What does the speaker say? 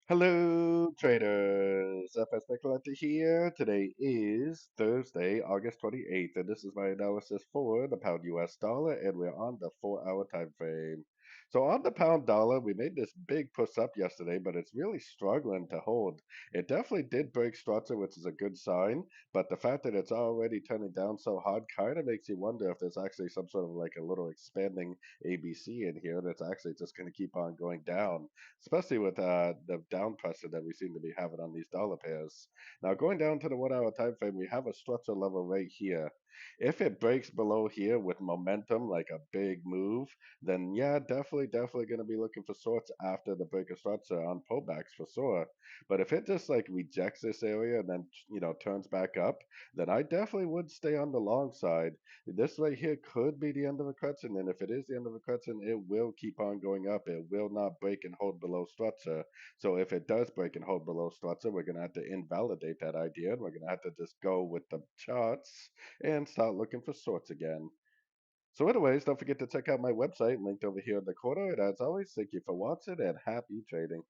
Hello, traders. FX Pip Collector here. Today is Thursday, August 28th, and this is my analysis for the pound US dollar, and we're on the 4-hour time frame. So on the pound dollar, we made this big push up yesterday, but it's really struggling to hold. It definitely did break structure, which is a good sign, but the fact that it's already turning down so hard kind of makes you wonder if there's actually some sort of like a little expanding ABC in here that's actually just going to keep on going down, especially with the down pressure that we seem to be having on these dollar pairs. Now, going down to the 1 hour time frame, we have a structure level right here. If it breaks below here with momentum, like a big move, then yeah, definitely going to be looking for sorts after the break of structure on pullbacks for sure. But if it just like rejects this area and then turns back up, then I definitely would stay on the long side. This right here could be the end of a correction, and if it is the end of a correction, it will keep on going up. It will not break and hold below structure. So if it does break and hold below structure, we're going to have to invalidate that idea, and we're going to have to just go with the charts and start looking for sorts again. So anyways, don't forget to check out my website linked over here in the corner. And as always, thank you for watching and happy trading.